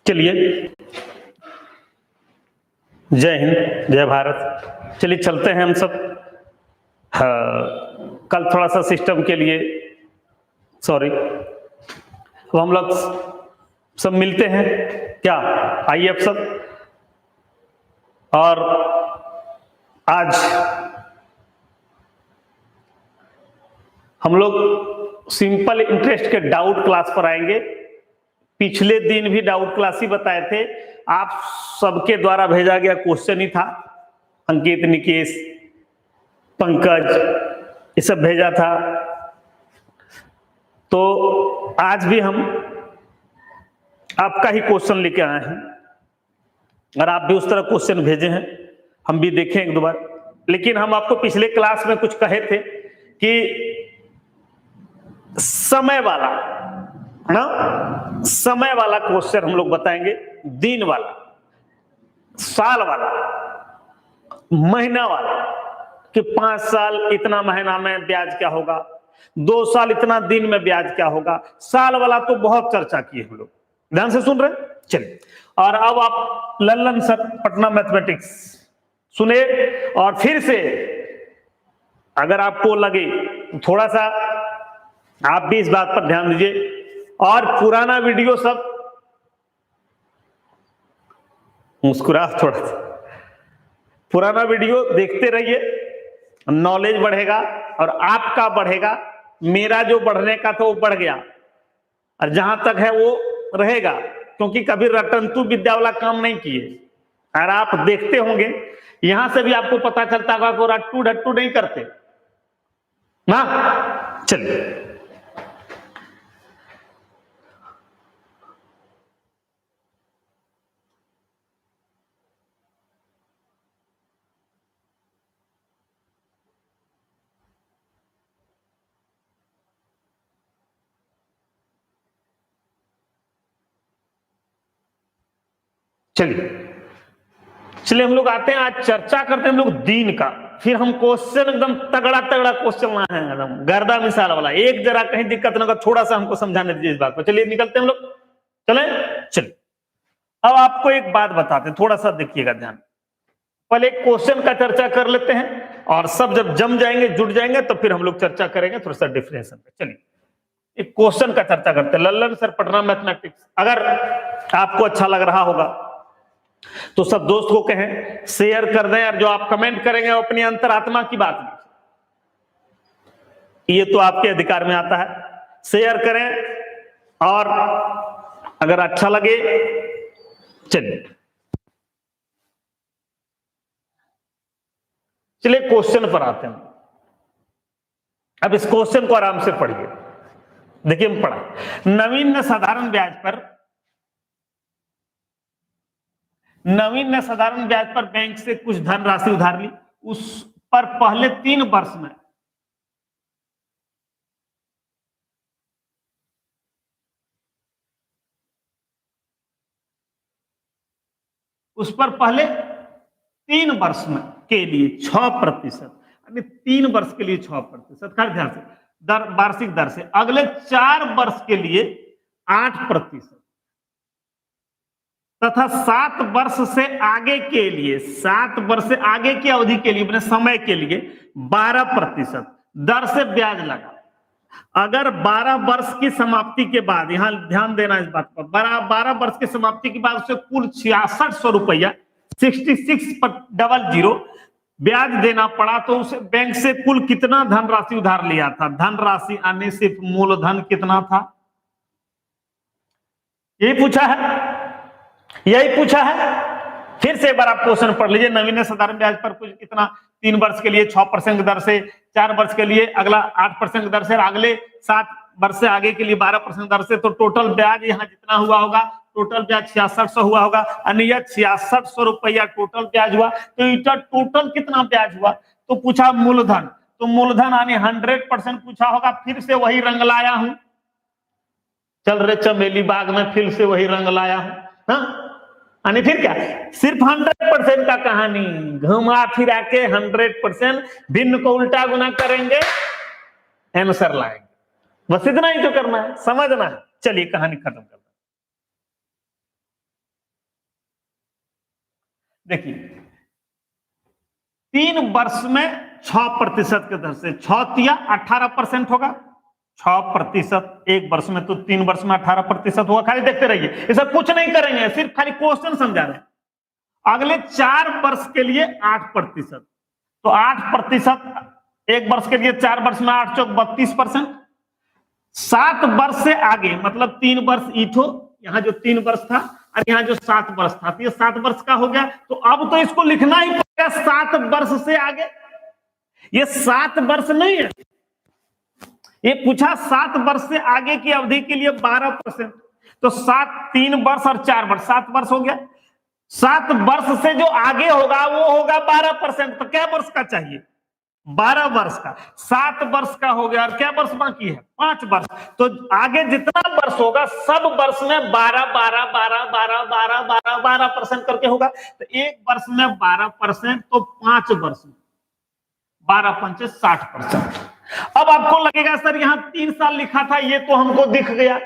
चलिए, जय हिंद जय भारत। चलिए चलते हैं हम सब। कल थोड़ा सा सिस्टम के लिए सॉरी। तो हम लोग सब मिलते हैं क्या? आइए अब सब। और आज हम लोग सिंपल इंटरेस्ट के डाउट क्लास पर आएंगे। पिछले दिन भी डाउट क्लास ही बताए थे। आप सबके द्वारा भेजा गया क्वेश्चन ही था। अंकित, निकेश, पंकज, ये सब भेजा था। तो आज भी हम आपका ही क्वेश्चन लेके आए हैं और आप भी उस तरह क्वेश्चन भेजे हैं, हम भी देखें एक दो बार। लेकिन हम आपको पिछले क्लास में कुछ कहे थे कि समय वाला ना, समय वाला क्वेश्चन हम लोग बताएंगे, दिन वाला, साल वाला, महीना वाला, कि 5 साल इतना महीना में ब्याज क्या होगा, 2 साल इतना दिन में ब्याज क्या होगा। साल वाला तो बहुत चर्चा किए हम लोग, ध्यान से सुन रहे हैं। चलिए, और अब आप लल्लन सर पटना मैथमेटिक्स सुने और फिर से अगर आपको लगे थोड़ा सा आप भी इस बात पर ध्यान दीजिए और पुराना वीडियो सब मुस्कुरा थोड़ा सा, पुराना वीडियो देखते रहिए, नॉलेज बढ़ेगा और आपका बढ़ेगा। मेरा जो बढ़ने का था वो बढ़ गया और जहां तक है वो रहेगा, क्योंकि कभी रटंतु विद्या वाला काम नहीं किए। और आप देखते होंगे यहां से भी आपको पता चलता होगा कि रट्टू ढट्टू नहीं करते ना। चलिए, चलिए हम लोग आते हैं, आज चर्चा करते हैं हम लोग दिन का। फिर हम क्वेश्चन एकदम तगड़ा तगड़ा क्वेश्चन लाए हैं, एकदम गर्दा मिसाल वाला। एक जरा कहीं दिक्कत ना कर, थोड़ा सा हमको समझाने दीजिए इस बात पर। चलिए निकलते हैं हम लोग, चलिए। अब आपको एक बात बताते हैं, थोड़ा सा देखिएगा ध्यान। पहले एक क्वेश्चन का चर्चा कर लेते हैं और सब जब जम जाएंगे, जुट जाएंगे, तो फिर हम लोग चर्चा करेंगे थोड़ा सा डिफरेंशिएशन पे। चलिए एक क्वेश्चन का चर्चा करते हैं। लल्लन सर पटना मैथमेटिक्स, अगर आपको अच्छा लग रहा होगा तो सब दोस्त को कहें शेयर कर दें, और जो आप कमेंट करेंगे वो अपनी अंतरात्मा की बात नहीं, ये तो आपके अधिकार में आता है। शेयर करें और अगर अच्छा लगे, चलिए क्वेश्चन पर आते हैं। अब इस क्वेश्चन को आराम से पढ़िए। देखिए हम पढ़ा, नवीन ने साधारण ब्याज पर बैंक से कुछ धनराशि उधार ली। उस पर पहले 3 वर्ष में उस पर पहले 3 वर्ष में के लिए 6%, 3 वर्ष के लिए 6%, कर ध्यान से, दर वार्षिक दर से। अगले 4 वर्ष के लिए 8% तथा 7 वर्ष से आगे के लिए, 7 वर्ष से आगे की अवधि के लिए, अपने समय के लिए 12% दर से ब्याज लगा। अगर 12 वर्ष की समाप्ति के बाद, यहां ध्यान देना इस बात पर, 12 वर्ष की समाप्ति के बाद उसे कुल 6600 रुपया 6600 ब्याज देना पड़ा, तो उसे बैंक से कुल कितना धनराशि उधार लिया था? धनराशि आने से मूलधन कितना था, यही पूछा है। फिर से एक बार आप क्वेश्चन पढ़ लीजिए। नवीन ने साधारण ब्याज पर कुछ कितना, 3 वर्ष के लिए 6% दर से, 4 वर्ष के लिए अगला 8% दर से, अगले 7 वर्ष से आगे के लिए 12% दर से। तो टोटल ब्याज यहाँ जितना हुआ होगा, टोटल ब्याज 6600 हुआ होगा। अन्य 6600 रुपया टोटल ब्याज हुआ। तो इतना टोटल कितना ब्याज हुआ? तो पूछा मूलधन, तो मूलधन यानी 100% पूछा होगा। फिर से वही रंग लाया हूं, चल रे चमेली बाग में फिर से वही रंग लाया हूं ना। यानी फिर क्या, सिर्फ 100% का कहानी घुमा फिरा के 100% भिन्न को उल्टा गुना करेंगे, आंसर लाएंगे। बस इतना ही तो करना है, समझना है। चलिए कहानी खत्म करते हैं। देखिए 3 वर्ष में 6% के दर से 6 × 18% होगा। 6% 1 वर्ष में, तो 3 वर्ष में 18% होगा। खाली देखते रहिए, ऐसा कुछ नहीं करेंगे, सिर्फ खाली क्वेश्चन समझा रहे हैं। अगले 4 वर्ष के लिए 8%, तो 8% 1 वर्ष के लिए, 4 वर्ष में 8 चौक 32%। 7 वर्ष से आगे मतलब 3 वर्ष ईठो, यहाँ जो 3 वर्ष था और यहाँ जो 7 वर्ष था, तो ये 7 वर्ष का हो गया। तो अब तो इसको लिखना ही पड़ेगा 7 वर्ष से आगे। ये 7 वर्ष नहीं है, ये पूछा 7 वर्ष से आगे की अवधि के लिए 12%, तो 3 वर्ष और 4 वर्ष, 7 वर्ष हो गया। 7 वर्ष से जो आगे होगा वो होगा 12%। तो क्या वर्ष का चाहिए? 12 वर्ष का। 7 वर्ष का हो गया, और क्या वर्ष बाकी है? 5 वर्ष। तो आगे जितना वर्ष होगा सब वर्ष में 12% करके होगा। तो 1 वर्ष में 12%, तो 5 वर्ष में 12 × 5 = 60%। अब आपको लगेगा सर यहाँ 3 साल लिखा था, ये तो हमको दिख गया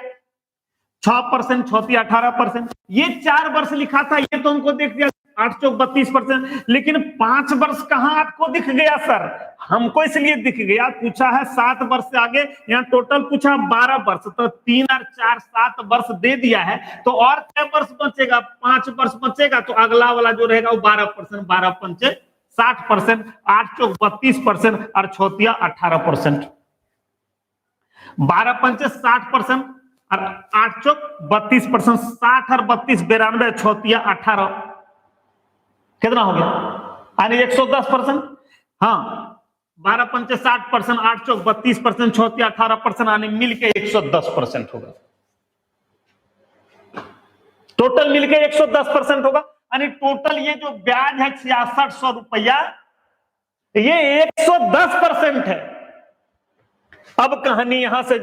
6%, 6 × 18%। ये 4 वर्ष लिखा था, ये तो हमको दिख गया 8 चौक 32%। लेकिन 5 वर्ष कहाँ आपको दिख गया सर? हमको इसलिए दिख गया, पूछा है 7 वर्ष से आगे, यहाँ टोटल पूछा 12 वर्ष, तो 3 और 4 7 वर्ष दे दिया है। तो और क्या वर्ष बचेगा? 5 वर्ष बचेगा। तो अगला वाला जो रहेगा वो 12%, 12 × 5 = 60%, 8 चौक 32% और 6 × 18%। 12 × 5 = 60% और 8 चौक 32%। 60 और 32 92, 6 × 18 कितना हो गया? यानी 110%। हाँ, 12 × 5 = 60%, 8 चौक 32%, 6 × 18%, यानी मिलके 110% होगा। टोटल मिलके 110% होगा। यानी टोटल ये जो ब्याज है 6600 रुपया, ये 110% है। अब कहानी यहां से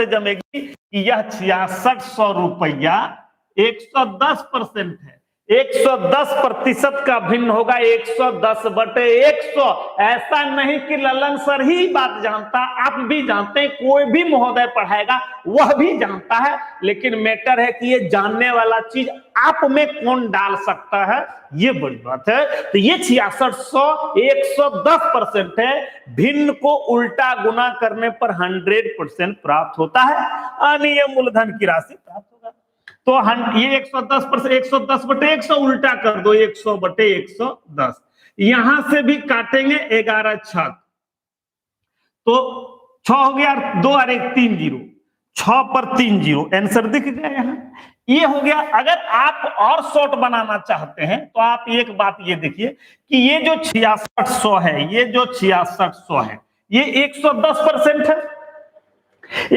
जमेगी, कि यह 6600 रुपया 110% है। 110% का भिन्न होगा 110/100। ऐसा नहीं कि ललन सर ही बात जानता, आप भी जानते हैं, कोई भी महोदय पढ़ाएगा वह भी जानता है। लेकिन मैटर है कि ये जानने वाला चीज आप में कौन डाल सकता है, ये बड़ी बात है। तो ये 6600 110% है। भिन्न को उल्टा गुना करने पर 100% प्राप्त होता है, यानी ये मूलधन की राशि प्राप्त होगा। तो ये 110%, 110/100 उल्टा कर दो, 100/110। यहां से भी काटेंगे 11 छक, तो 6 हो गया, 2 और 1 3 0, 6 पर 3 0, आंसर दिख गया यहाँ। ये हो गया। अगर आप और शॉर्ट बनाना चाहते हैं तो आप एक बात ये देखिए कि ये जो 6600 है, ये 110% है।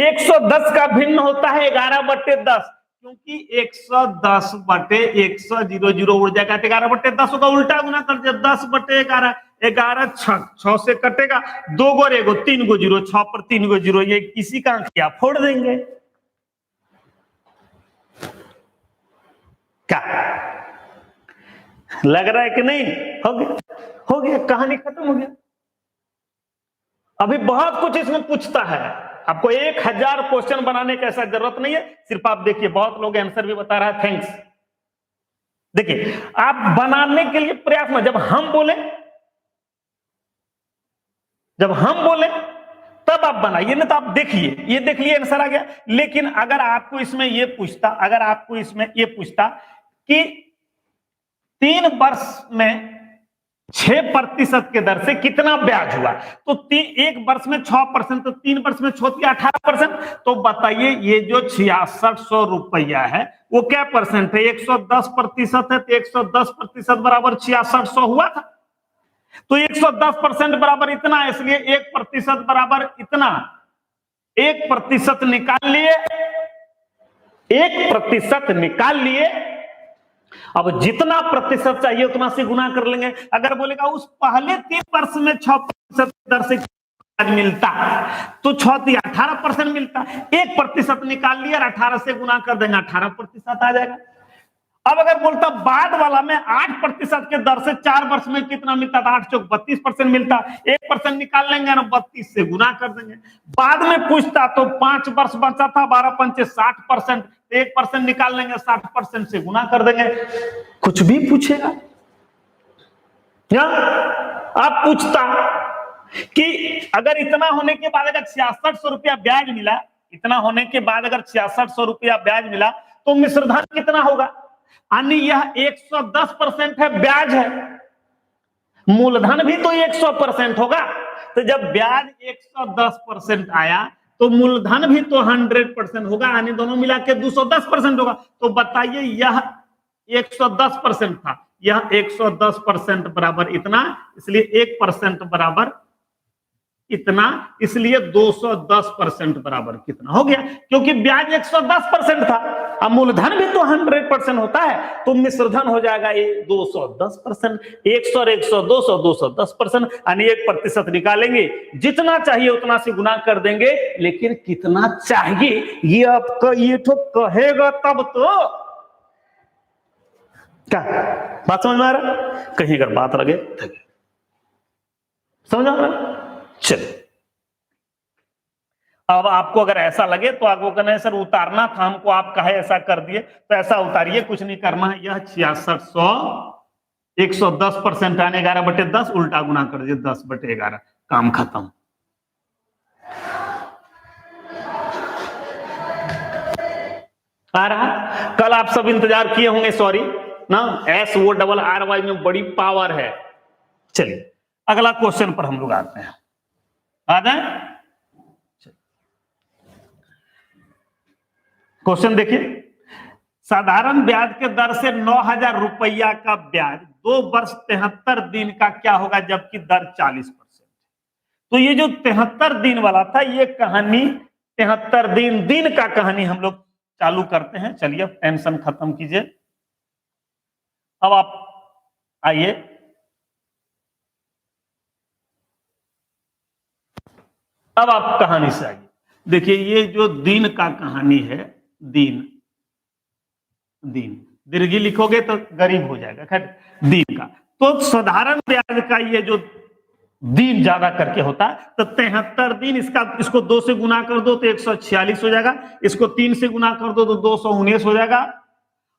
110 का भिन्न होता है 11/10, क्योंकि 110/100 0 0 उड़ जाएगा, 11/10 होगा। उल्टा गुना कर दिया 10/11, 11 6 से कटेगा, 2 × 1 3 × 0, 6 पर 3 × 0, ये किसी का क्या फोड़ देंगे? क्या लग रहा है कि नहीं? हो गया, कहानी खत्म हो गया। अभी बहुत कुछ इसमें पूछता है, आपको 1000 क्वेश्चन बनाने की ऐसा जरूरत नहीं है। सिर्फ आप देखिए, बहुत लोग आंसर भी बता रहा है, थैंक्स। देखिए, आप बनाने के लिए प्रयास में, जब हम बोले तब आप बनाइए, ना तो आप देखिए, ये देख लिए आंसर आ गया। लेकिन अगर आपको इसमें ये पूछता कि 3 वर्ष में 6% के दर से कितना ब्याज हुआ, तो 1 वर्ष में 6%, तो 3 वर्ष में 6 × 18%। तो बताइए ये जो 6600 रुपया है वो क्या परसेंट है? 110% है, तो 110% बराबर 6600 हुआ था। तो 110% बराबर इतना, इसलिए 1% बराबर इतना। 1% निकाल लिए। अब जितना प्रतिशत चाहिए उतना से गुना कर लेंगे। अगर बोलेगा उस पहले 3 वर्ष में 6% दर से मिलता, तो 6 × 18% मिलता। 1% निकाल लिया और 18 से गुना कर देंगे, 18% आ जाएगा। अब अगर बोलता बाद वाला में 8% के दर से 4 वर्ष में कितना मिलता था, 8 चौक 32% मिलता, 1% निकाल लेंगे ना, 32 से गुना कर देंगे। बाद में पूछता तो 5 वर्ष बचा था, 12 पंचे 60%, 1% निकाल लेंगे, 60% से गुना कर देंगे। कुछ भी पूछेगा या आप पूछता कि अगर इतना होने के बाद अगर 6600 रुपया ब्याज मिला, इतना होने के बाद अगर 6600 रुपया ब्याज मिला तो मिश्रधन कितना होगा, यानी यह 110% है, ब्याज है, मूलधन भी तो 100% होगा। तो जब ब्याज 110% आया तो मूलधन भी तो 100% होगा, यानी दोनों मिला के 210% होगा। तो बताइए यह 110% था, यह 110% बराबर इतना, इसलिए 1% बराबर इतना, इसलिए 210% बराबर कितना हो गया, क्योंकि ब्याज 110% था, अब मूलधन भी तो 100% होता है, तो मिश्रधन हो जाएगा ये 210%। 100 और 100 200 210%, यानी 1% निकालेंगे, जितना चाहिए उतना से गुना कर देंगे, लेकिन कितना चाहिए ये आपका ये तो कहेगा तब तो। क्या बात समझ में आ रहा है? कहीं अगर बात लगे समझ आ रहा? चलिए, अब आपको अगर ऐसा लगे तो आपको कहना है सर उतारना था हमको, आप कहे ऐसा कर दिए, तो ऐसा उतारिए, कुछ नहीं करना है। यह 6600 110% आने 11/10, उल्टा गुना कर दीजिए 10/11, काम खत्म। आ रहा? कल आप सब इंतजार किए होंगे, सॉरी ना, SORRY में बड़ी पावर है। चलिए अगला क्वेश्चन पर हम लोग आते हैं, आ जाए। क्वेश्चन देखिए, साधारण ब्याज के दर से 9000 रुपया का ब्याज 2 वर्ष 73 दिन का क्या होगा, जबकि दर 40%। तो ये जो 73 दिन वाला था, ये कहानी 73 दिन का कहानी हम लोग चालू करते हैं। चलिए टेंशन खत्म कीजिए, अब आप आइए, अब आप कहानी से आइए। देखिए ये जो दिन का कहानी है, दिन दीर्घी लिखोगे तो गरीब हो जाएगा, खैर दिन का, तो साधारण ब्याज का ये जो दिन ज्यादा करके होता है, तो 73 दिन, इसको 2 से गुना कर दो तो 146 हो जाएगा, इसको 3 से गुना कर दो तो 219 हो जाएगा,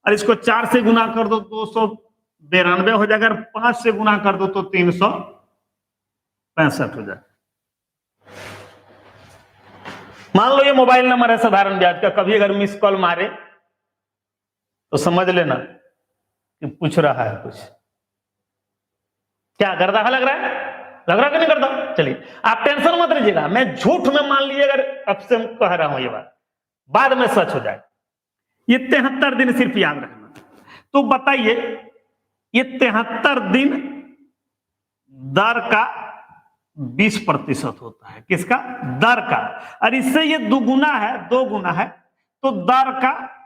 और इसको 4 से गुना कर दो 292 हो जाएगा, 5 से गुना कर दो तो 365 हो जाएगा। मान लो ये मोबाइल नंबर है साधारण ब्याज का, कभी अगर मिस कॉल मारे तो समझ लेना कि पूछ रहा है कुछ। क्या करता है, लग रहा है, लग रहा है कि नहीं करता? चलिए आप टेंशन मत लीजिएगा, मैं झूठ में मान लीजिए अगर अब से कह रहा हूं ये बात, बाद में सच हो जाए। ये 73 दिन सिर्फ याद रखना। तो बताइए ये 73 दिन दर का 20% होता है, किसका? दर का, और इससे ये दुगुना है, 2 गुना है, तो दर का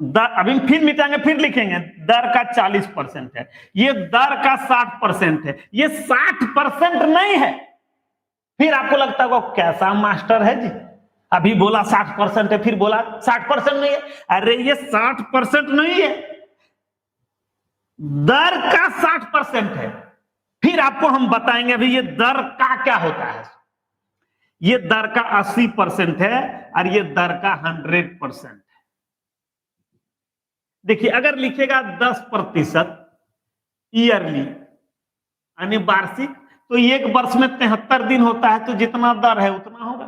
अभी फिर मिटाएंगे, फिर लिखेंगे, दर का 40% है, ये दर का 60% है, ये 60% नहीं है। फिर आपको लगता होगा कैसा मास्टर है जी, अभी बोला 60% है, फिर बोला 60% नहीं है। अरे ये 60% नहीं है, दर का 60% है। फिर आपको हम बताएंगे अभी ये दर का क्या होता है। ये दर का 80% है और ये दर का 100% है। देखिए अगर लिखेगा 10% ईयरली यानी वार्षिक, तो एक वर्ष में 73 दिन होता है, तो जितना दर है उतना होगा।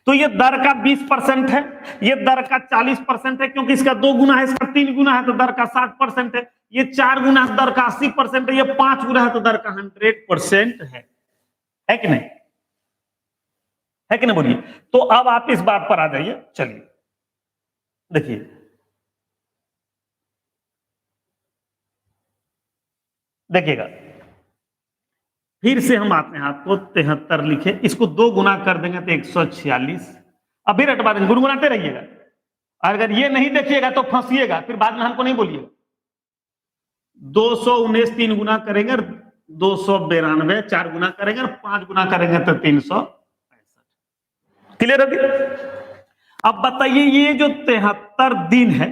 तो ये दर का 20% है, ये दर का 40% है, क्योंकि इसका 2 गुना है, इसका 3 गुना है, तो दर का 60% है, ये 4 गुना है, दर का 80% है, ये 5 गुना है, तो दर का 100% है कि नहीं? है कि नहीं बोलिए? तो अब आप इस बात पर आ जाइए। चलिए देखिए देखिएगा, फिर से हम आते हैं, आपको 73 लिखे, इसको 2 गुना कर देंगे तो 146, अभी रटवा देंगे, गुनगुनाते रहिएगा। अगर ये नहीं देखिएगा तो फंसिएगा, फिर बाद में हमको नहीं बोलिएगा। 219 3 गुना करेंगे, 292, 4 गुना करेंगे, 5 गुना करेंगे तो 365। क्लियर होगी? अब बताइए ये जो 73 दिन है,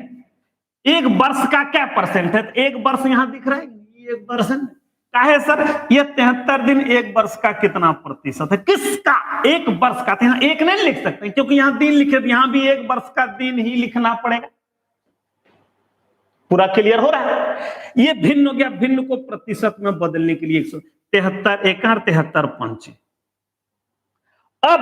एक वर्ष का क्या परसेंट है? एक वर्ष यहां दिख रहा है, ये 1% का है सर। ये 73 दिन एक वर्ष का कितना प्रतिशत है? किसका? एक वर्ष का। यहां एक नहीं लिख सकते क्योंकि यहां दिन लिखे, यहां भी एक वर्ष का दिन ही लिखना पड़ेगा। पूरा क्लियर हो रहा है? ये भिन्न हो गया। भिन्न को प्रतिशत में बदलने के लिए 173 एकड़ 73 पंच। अब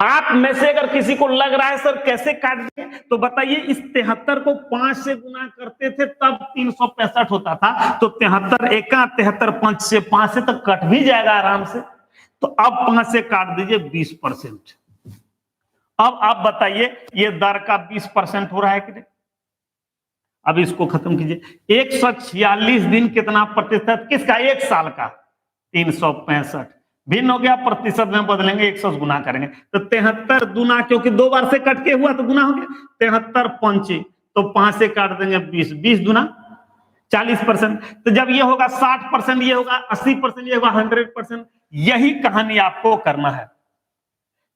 आप में से अगर किसी को लग रहा है सर कैसे काट दिए, तो बताइए। इस 73 को 5 से गुना करते थे तब 365 होता था, तो 73 एकड़ 73 पंच से 5 से तक कट भी जाएगा आराम से। तो अब 5 से काट दीजिए 20%। अब आप बताइए ये दर का 20% हो रहा है कि नहीं? अब इसको खत्म कीजिए। 146 दिन कितना प्रतिशत? किसका? एक साल का 365। भिन्न हो गया, प्रतिशत में बदलेंगे, 100 गुना करेंगे तो 73 दूना, क्योंकि 2 बार से कट के हुआ तो गुना हो गया। 73 पंच तो 5 से काट देंगे 20, 20 दूना 40%। तो जब ये होगा 60%, ये होगा 80%, ये होगा 100%। यही कहानी आपको करना है,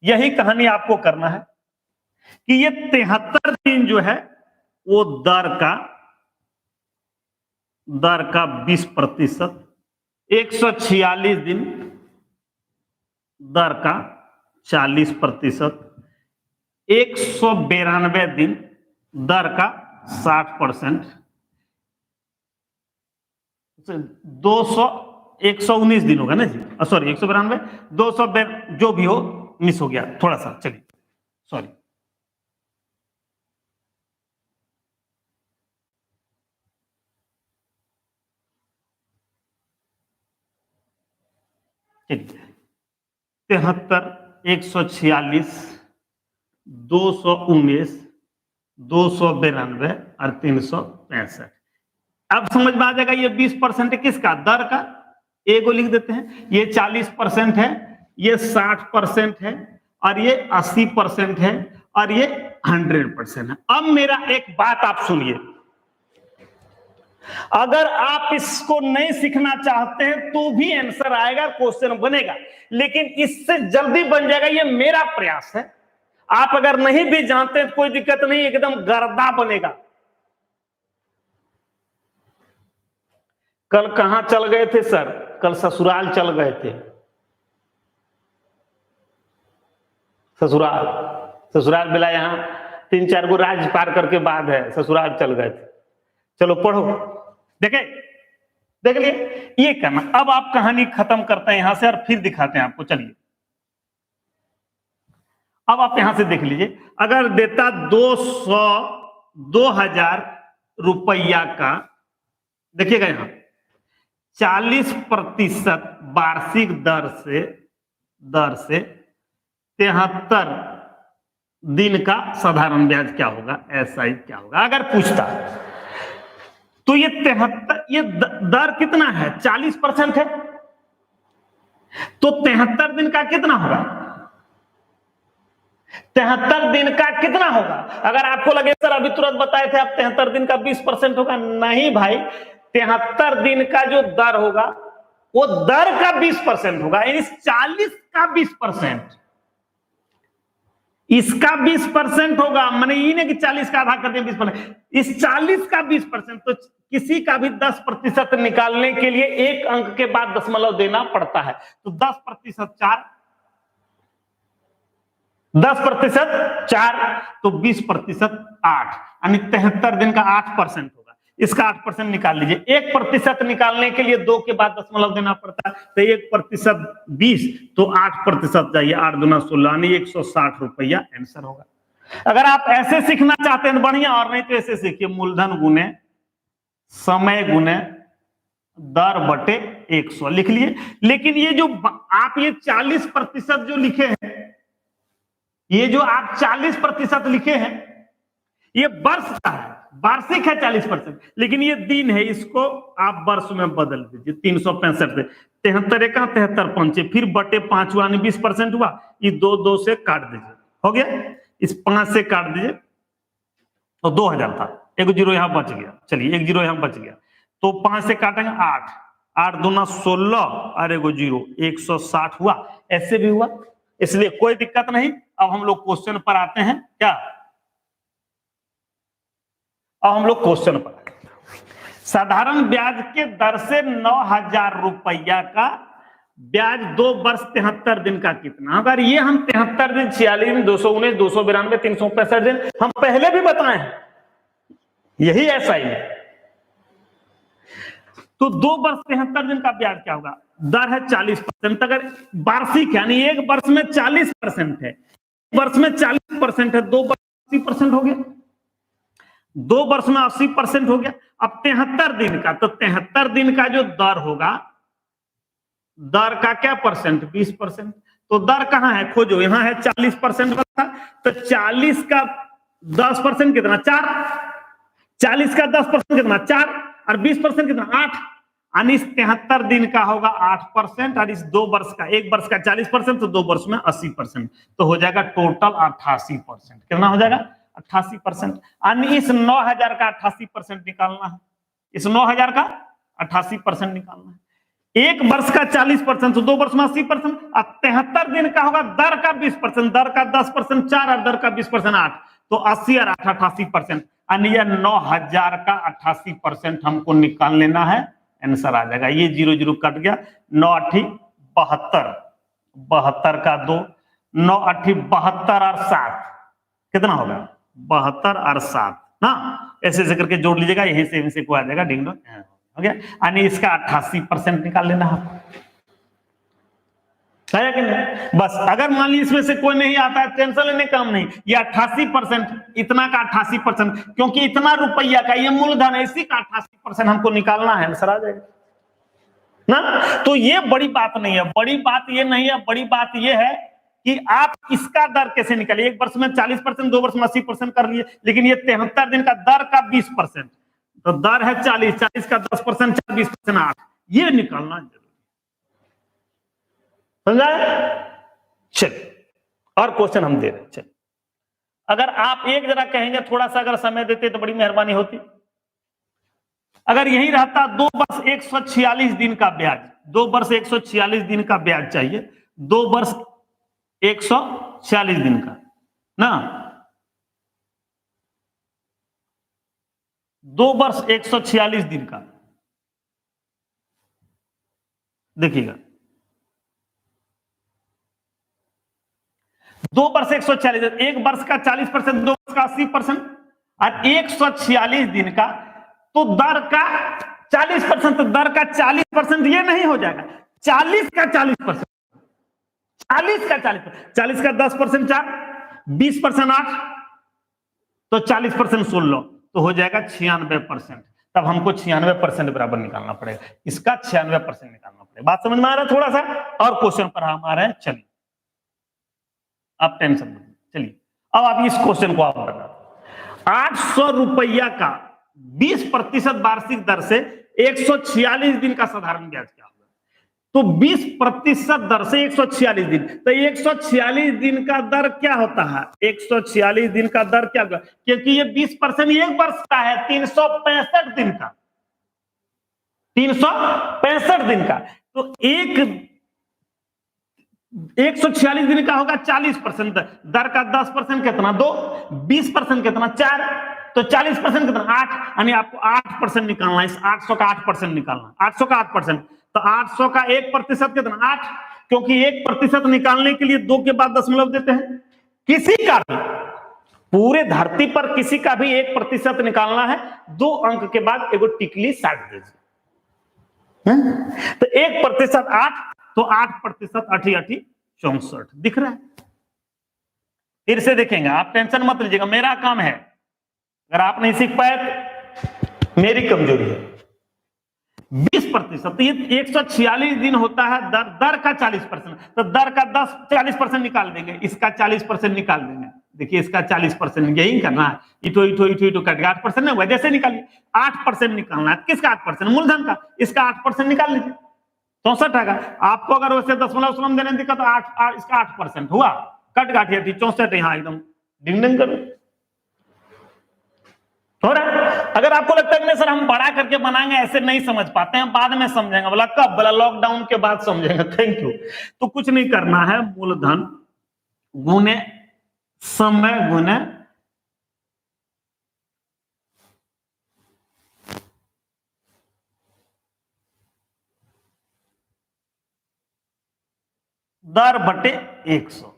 यही कहानी आपको करना है कि ये 73 दिन जो है वो दर का 20%, 146 दिन दर का 40%, 192 दिन दर का 60%, 119 दिन होगा ना जी, सॉरी 192, 200 जो भी हो, मिस हो गया थोड़ा सा, चलिए सॉरी। चलिए 73, 146, 219, 292 और 365। अब समझ में आ जाएगा ये 20% किसका? दर का। ए को लिख देते हैं। ये 40% है, ये 60% है, और ये 80% है, और ये 100% है। अब मेरा एक बात आप सुनिए, अगर आप इसको नहीं सीखना चाहते हैं तो भी आंसर आएगा, क्वेश्चन बनेगा, लेकिन इससे जल्दी बन जाएगा, ये मेरा प्रयास है। आप अगर नहीं भी जानते हैं तो कोई दिक्कत नहीं, एकदम गर्दा बनेगा। कल कहां चल गए थे सर? कल ससुराल चल गए थे। ससुराल मिला, यहां 3-4 गो राज्य पार करके बाद है, ससुराल चल गए थे। चलो पढ़ो, देख लिए ये करना। अब आप कहानी खत्म करते हैं यहां से और फिर दिखाते हैं आपको। चलिए अब आप यहां से देख लीजिए, अगर देता 2000 रुपया का, देखिएगा यहां 40% वार्षिक दर से 73 दिन का साधारण ब्याज क्या होगा, एसआई क्या होगा अगर पूछता। तो ये 73, ये दर कितना है? 40% है, तो 73 दिन का कितना होगा? 73 दिन का कितना होगा? अगर आपको लगे सर अभी तुरंत बताए थे आप 73 दिन का 20% होगा, नहीं भाई, 73 दिन का जो दर होगा वो दर का 20% होगा, यानी 40 का 20%, इसका 20% होगा। मैंने ये नहीं कि 40 का आधा कर दिया 20%, इस 40 का 20%। तो किसी का भी 10% निकालने के लिए एक अंक के बाद दशमलव देना पड़ता है। तो 10% 4, 10% 4, तो 20% 8, यानी 73 दिन का 8% होगा। इसका 8% निकाल लीजिए। 1% निकालने के लिए 2 के बाद दशमलव देना पड़ता है, तो 1% 20, तो 8% जाइए, 8 दूना 16, यानी 160 रुपया आंसर होगा। अगर आप ऐसे सीखना चाहते हैं बढ़िया, और नहीं तो ऐसे सीखिए, मूलधन गुने समय गुने दर बटे 100 लिख लिए। लेकिन ये जो आप ये 40% जो लिखे हैं, ये जो आप 40% लिखे हैं, ये वर्ष का है, वार्षिक है 40%, लेकिन ये दिन है, इसको आप वर्ष में बदल दीजिए। 365 से 73 का 73 पंचे, फिर बटे 5 हुआ, 20% हुआ। ये 2 से काट दीजिए, हो गया। इस 5 से काट दीजिए तो 2000 था, 1 जीरो यहां बच गया। चलिए 1 जीरो यहां बच गया, तो 5 से काटेंगे 8, 8 दूना 16 और 1 जीरो, 160 हुआ। ऐसे भी हुआ, इसलिए कोई दिक्कत नहीं। अब हम लोग क्वेश्चन पर आते हैं। क्या अब हम लोग क्वेश्चन पर, साधारण ब्याज के दर से 9,000 रुपया का ब्याज 2 वर्ष 73 दिन का कितना। अगर ये हम 73 दिन, 46 दिन, 219, 292, 365 दिन हम पहले भी बताए हैं, यही ऐसा ही है। तो 2 वर्ष 73 दिन का ब्याज क्या होगा, दर है 40%। अगर वार्षिक यानी एक वर्ष में 40% है, वर्ष में 40% है, 2 वर्ष 80% हो गया, 2 वर्ष में 80% हो गया। अब 73 दिन का, तो 73 दिन का जो दर होगा, दर का क्या परसेंट, 20%। तो दर कहां है, खोजो, यहां है 40% वाला, तो 40 का 10% कितना, 4। 40 का 10% कितना, 4, और 20% कितना, 8। यानी इस 73 दिन का होगा 8%, और इस 2 वर्ष का, एक वर्ष का 40%, तो 2 वर्ष में 80%, तो हो जाएगा टोटल 88%। कितना हो जाएगा, 88%। यानी इस 9,000 का 88% निकालना है, इस 9,000 का 88% निकालना है। एक वर्ष का 40%, तो 2 वर्ष में 80%, और 73 दिन का होगा दर का 20%, दर का 10% 4, और दर का 20% 8, तो 80 और 8 88%। यानी 9,000 का 88% हमको निकाल लेना है, आंसर आ जाएगा। ये 0 0 कट गया, 9 8 72, 72 का 2, 9 8 72 और 7 कितना होगा, 72 और 7 ना, ऐसे ऐसे करके जोड़ लीजिएगा, यहीं से को आ जाएगा, डिंग डोंग हो गया। यानी इसका 88% निकाल लेना है, है कि नहीं। बस अगर मान लीजिए इसमें से कोई नहीं आता है, टेंशन लेने काम नहीं, ये 88%, इतना का 88%, क्योंकि इतना रुपया का ये मूलधन है, इसी का 88% हमको निकालना है, आंसर आ जाएगा ना। तो ये बड़ी बात नहीं है, बड़ी बात ये नहीं है, बड़ी बात ये है कि आप इसका दर कैसे निकालिए। एक वर्ष में 40%, 2 वर्ष में 80% कर लिए, लेकिन ये 73 दिन का दर का 20%, तो दर है 40, 40 का 10%, 4, 20% 8, ये निकालना जरूरी, समझा। चलिए और क्वेश्चन हम दे रहे हैं। चलिए, अगर आप एक जरा कहेंगे, थोड़ा सा अगर समय देते तो बड़ी मेहरबानी होती। अगर यही रहता 2 वर्ष 146 दिन का ब्याज, 2 वर्ष 146 दिन का ब्याज चाहिए, 2 वर्ष 146 दिन का ना, 2 वर्ष 146 दिन का, देखिएगा 2 वर्ष 146, एक वर्ष का 40%, 2 वर्ष का 80%, और 146 दिन का, तो दर का 40%, तो दर का 40% ये नहीं हो जाएगा, 40 का 40%, 40 का 40%, 40 का 10% 4, 20% 8, तो 40% 16, तो हो जाएगा 96%। तब हमको 96% बराबर निकालना पड़ेगा, इसका 96% निकालना पड़ेगा। बात समझ में आ रहा है थोड़ा सा, और क्वेश्चन पर हम आ रहे हैं। चलिए आप टेंशन मत, चलिए अब आप इस क्वेश्चन को आप बता, 800 रुपया का 20% वार्षिक दर से 146 दिन का साधारण ब्याज क्या होगा। तो 20% दर से 146 दिन, तो 146 दिन का दर क्या होता है, 146 दिन का दर क्या होगा, क्योंकि ये 20% एक वर्ष का है, 365 दिन का, 365 दिन का, तो 146 दिन का होगा 40%, दर का 10% कितना, 2, 20% कितना, 4, तो 40% कितना, 8, यानी आपको 8% निकालना है, इस 800 का 8% निकालना, 800 का 8%, तो 800 का 1% कितना, 8, क्योंकि 1% निकालने के लिए 2 के बाद दशमलव देते हैं। किसी का भी, पूरे धरती पर किसी का भी 1% निकालना है, 2 अंक के बाद एगो टिकली साट दीजिए, तो 1% 8, तो 8% 8 8 64 दिख रहा है। फिर से देखेंगे, आप टेंशन मत लीजिएगा, मेरा काम है, अगर आप नहीं सीख पाए तो मेरी कमजोरी है। 20%, तो ये 146 दिन होता है, दर का 40%, तो दर का 40% निकाल देंगे, इसका 40% निकाल देंगे। देखिए इसका 40% यही करना है, इटो इटो इटो इटो कट गया, 8% नहीं हुआ, जैसे निकालिए 8% निकालना है। किसका 8%, मूलधन का, इसका 8% निकाल लीजिए, 64 आएगा। आपको अगर वैसे दशमलव देने दिक्कत, 8 इसका 8% हुआ, कट गाठी 64, यहाँ एकदम डिंग डिंग करो, हो रहा है। अगर आपको लगता है कि सर हम बड़ा करके बनाएंगे, ऐसे नहीं समझ पाते हैं, बाद में समझेंगे, बोला कब, बोला लॉकडाउन के बाद समझेंगे, थैंक यू। तो कुछ नहीं करना है, मूलधन गुने समय गुने दर बटे 100।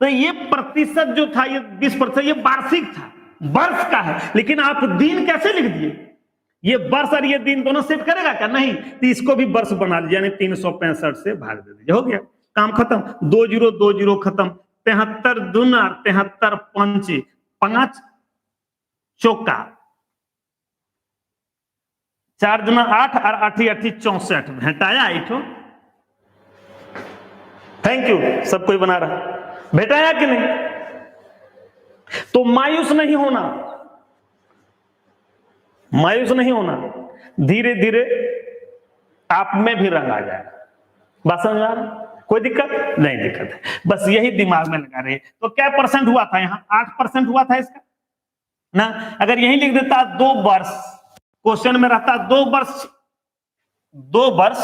तो ये प्रतिशत जो था, ये 20%, ये वार्षिक था, वर्ष का है, लेकिन आप दिन कैसे लिख दिए? ये वर्ष और ये दिन दोनों सेट करेगा क्या? नहीं, तो इसको भी वर्ष बना लीजिए, यानी 365 से भाग दे दीजिए, हो गया काम खत्म। 2 जीरो 2 जीरो खत्म। 73 दूना 73 पंचे 5 चौका 4 दूना 8 और 8 8 64 भेटाया 8। थैंक यू, सब कोई बना रहा, भेटाया कि नहीं? तो मायूस नहीं होना, मायूस नहीं होना, धीरे धीरे आप में भी रंग आ जाएगा। बात समझ आ रहा? कोई दिक्कत नहीं, दिक्कत है, बस यही दिमाग में लगा रहे। तो क्या परसेंट हुआ था यहाँ? 8% हुआ था इसका ना। अगर यही लिख देता 2 वर्ष, क्वेश्चन में रहता 2 वर्ष, 2 वर्ष,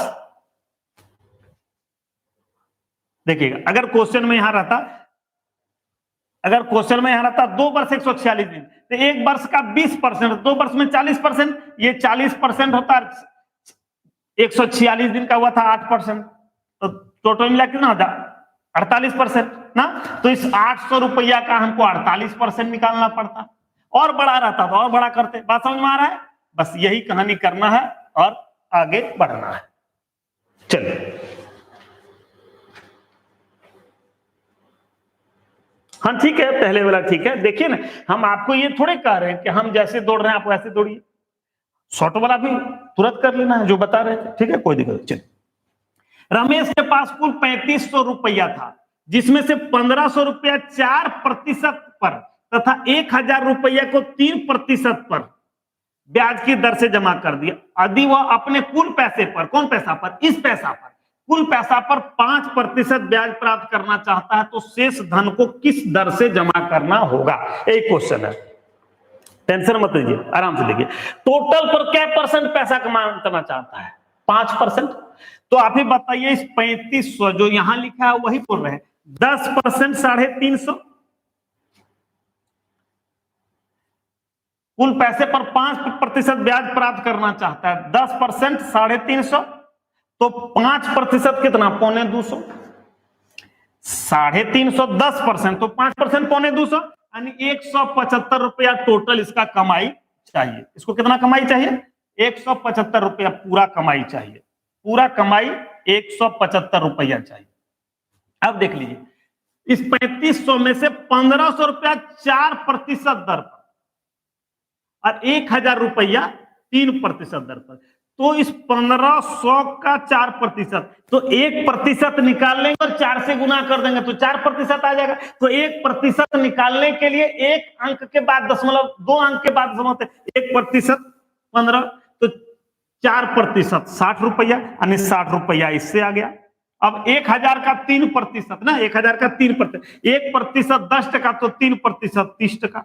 देखिएगा अगर क्वेश्चन में यहां रहता, अगर क्वेश्चन में यहां रहता 2 वर्ष 146 दिन, तो 1 वर्ष का 20%, 2 वर्ष में 40%, ये 40% होता, 146 दिन का हुआ था 8%, तो टोटल मिला कितना होता? 48% ना। तो इस 800 रुपया का हमको 48% निकालना पड़ता, और बड़ा रहता तो और बड़ा करते। बात समझ में आ रहा है? बस यही कहानी करना है और आगे बढ़ना है। चलिए, हाँ ठीक है, पहले वाला ठीक है। देखिए ना, हम आपको ये थोड़े कह रहे हैं कि हम जैसे दौड़ रहे हैं आप वैसे दौड़िए, शॉर्ट वाला भी तुरंत कर लेना है जो बता रहे थे, ठीक है, कोई दिक्कत। चलिए, रमेश के पास कुल 3500 रुपया था, जिसमें से 1500 रुपया 4% पर तथा 1000 रुपया को 3% पर ब्याज की दर से जमा कर दिया। यदि वह अपने कुल पैसे पर, कौन पैसा पर? इस पैसा पर, कुल पैसा पर 5% ब्याज प्राप्त करना चाहता है, तो शेष धन को किस दर से जमा करना होगा? एक क्वेश्चन है, टेंशन मत लीजिए, आराम से देखिए। टोटल पर क्या परसेंट पैसा करना चाहता है? 5%। तो आप ही बताइए, इस 3500 जो यहां लिखा है वही बोल रहे हैं, 10% 350, कुल पैसे पर 5% ब्याज प्राप्त करना चाहता है, 10% 350, तो 5% कितना? 250। 350 10%, तो 5% 250, यानी 175 रुपया टोटल इसका कमाई चाहिए। इसको कितना कमाई चाहिए? 175 रुपया पूरा कमाई चाहिए, पूरा कमाई 175 रुपया चाहिए। अब देख लीजिए, इस 3500 में से 1500 रुपया 4% दर पर और 1000 रुपया 3% दर पर, तो इस 1500 का 4%, तो 1% निकाल लेंगे और 4 से गुना कर देंगे तो 4% आ जाएगा। तो 1% निकालने के लिए 1 अंक के बाद दशमलव, 2 अंक के बाद दशमलव, 1% 15, तो 4% 60 रुपया, यानी 60 रुपया इससे आ गया। अब 1000 का 3% ना, 1000 का 3%, 1% 10 टका, तो 3% 30 टका,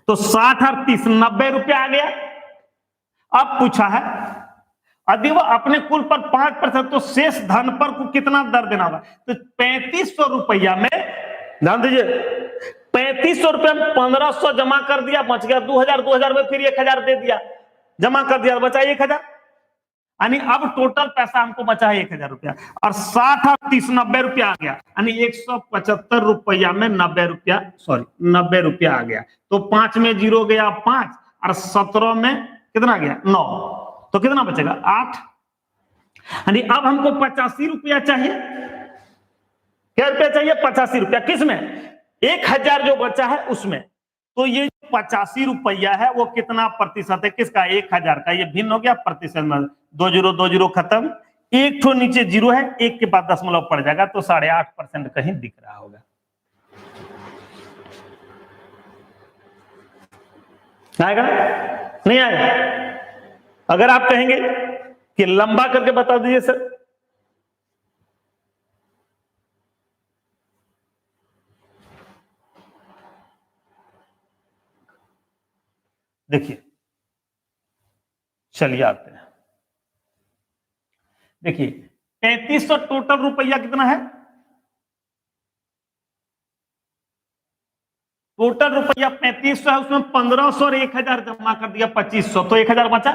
तो 60 और 30 90 रुपया आ गया। अब पूछा है, यदि वह अपने कुल पर 5%, तो शेष धन पर को कितना दर देना होगा? तो 3500 रुपया में, ध्यान दीजिए, 3500 रुपया में 1500 जमा कर दिया, बच गया 2000, 2000 में फिर 1000 दे दिया, जमा कर दिया, बचा 1000, यानी अब टोटल पैसा हमको बचा है 1000 रुपया, और 60 और 30 90 रुपया आ गया, यानी 175 रुपया में 90 रुपया, सॉरी 90 रुपया आ गया। तो 5 में 0 गया 5, और 17 में कितना गया? 9, तो कितना बचेगा? 8। यानी अब हमको 85 रुपया चाहिए। क्या रुपया चाहिए? 85 रुपया। किसमें? 1000 जो बचा है उसमें। तो ये 85 रुपया है वो कितना प्रतिशत है? किसका? 1000 का। ये भिन्न हो गया प्रतिशत में, 2 जीरो 2 जीरो खत्म, एक ठो नीचे 0 है, एक के बाद दशमलव पड़ जाएगा, तो 8.5% कहीं दिख रहा होगा। आएगा नहीं आएगा? अगर आप कहेंगे कि लंबा करके बता दीजिए सर, देखिए, चलिए आते हैं। देखिए 3500 टोटल रुपया कितना है? टोटल रुपया 3500 है, उसमें 1500 और 1000 जमा कर दिया 2500, तो 1000 बचा।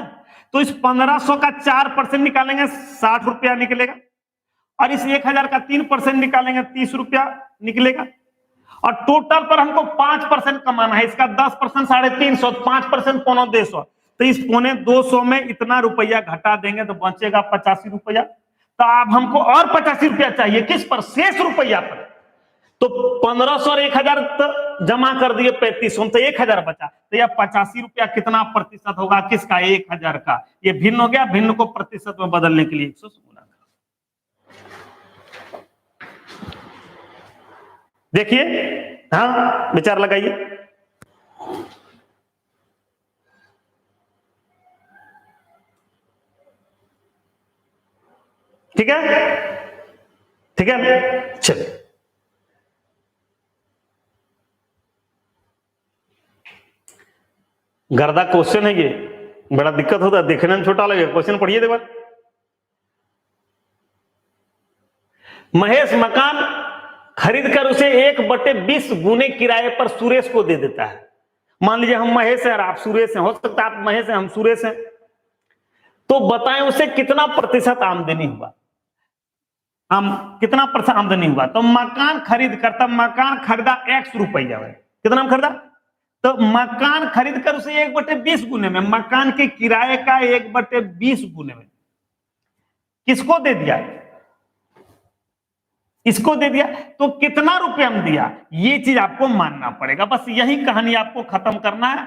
तो इस 1500 का 4% निकालेंगे, 60 रुपया निकलेगा, और इस 1000 का 3% निकालेंगे 30 रुपया निकलेगा। और टोटल पर हमको 5% कमाना है, इसका 10% 350, 5% 250। तो इस 250 में इतना रुपया घटा देंगे तो बचेगा 85 रुपया। तो अब हमको और 85 रुपया चाहिए, किस पर? शेष रुपया पर। तो 1500 और 1000 तो जमा कर दिए 3500, तो 1000 बचा। तो यह 85 रुपया कितना प्रतिशत होगा? किसका? 1000 का। ये भिन्न हो गया, भिन्न को प्रतिशत में बदलने के लिए 100 से गुणा। देखिए, हाँ विचार लगाइए। ठीक है, ठीक है, चलिए। गर्दा क्वेश्चन है ये, बड़ा दिक्कत होता है, देखने में छोटा लगे। क्वेश्चन पढ़िए देखो। महेश मकान खरीदकर उसे 1/20 गुने किराए पर सुरेश को दे देता है। मान लीजिए हम महेश हैं और आप सुरेश हैं, हो सकता है आप महेश हैं हम सुरेश हैं, तो बताएं उसे कितना प्रतिशत आमदनी हुआ, हम कितना प्रतिशत आमदनी हुआ। तो मकान खरीद कर, तब मकान खरीदा 100 रुपया है, कितना खरीदा? तो मकान खरीद कर उसे 1/20 गुने में, मकान के किराए का 1/20 गुने में किसको दे दिया? इसको दे दिया। तो कितना रुपया हम दिया, ये चीज आपको मानना पड़ेगा। बस यही कहानी आपको खत्म करना है,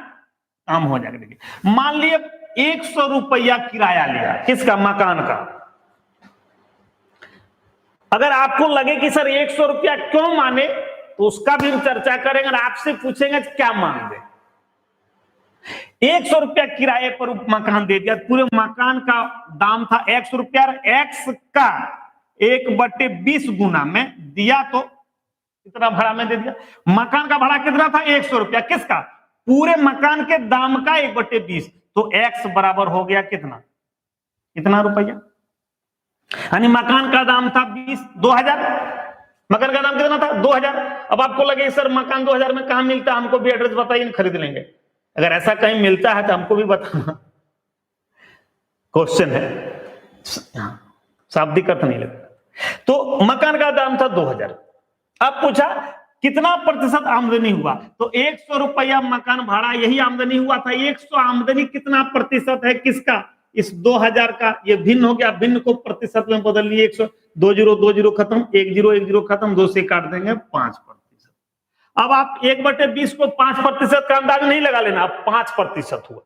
काम हो जाएगा। देखिए, मान लिए 100 रुपया किराया लिया, किसका? मकान का। अगर आपको लगे कि सर 100 रुपया क्यों माने, तो उसका भी हम चर्चा करेंगे। आपसे पूछेंगे क्या मान दे। 100 रुपया किराए पर मकान दे दिया, पूरे मकान का दाम था 100 रुपया, एक्स का 1/20 गुना में दिया, तो कितना भाड़ा में दे दिया? मकान का भाड़ा कितना था? 100 रुपया, किसका? पूरे मकान के दाम का 1/20। तो एक्स बराबर हो गया कितना? कितना रुपया? यानी मकान का दाम था 2000, मकान का दाम कितना था? 2000। अब आपको लगे सर मकान 2000 में कहां मिलता है, हमको भी एड्रेस बताइए, खरीद लेंगे। अगर ऐसा कहीं मिलता है तो हमको भी बताना। क्वेश्चन है, शाब्दिक अर्थ नहीं लगता। तो मकान का दाम था 2000। अब पूछा कितना प्रतिशत आमदनी हुआ, तो 100 रुपया मकान भाड़ा, यही आमदनी हुआ था। 100 आमदनी कितना प्रतिशत है? किसका? इस 2000 का। ये भिन्न हो गया, भिन्न को प्रतिशत में बदल लिए 100, 20 खत्म, 10 खत्म, 2 से काट देंगे 5%। अब आप 1/20 को 5% का अंदाज नहीं लगा लेना, 5% हुआ,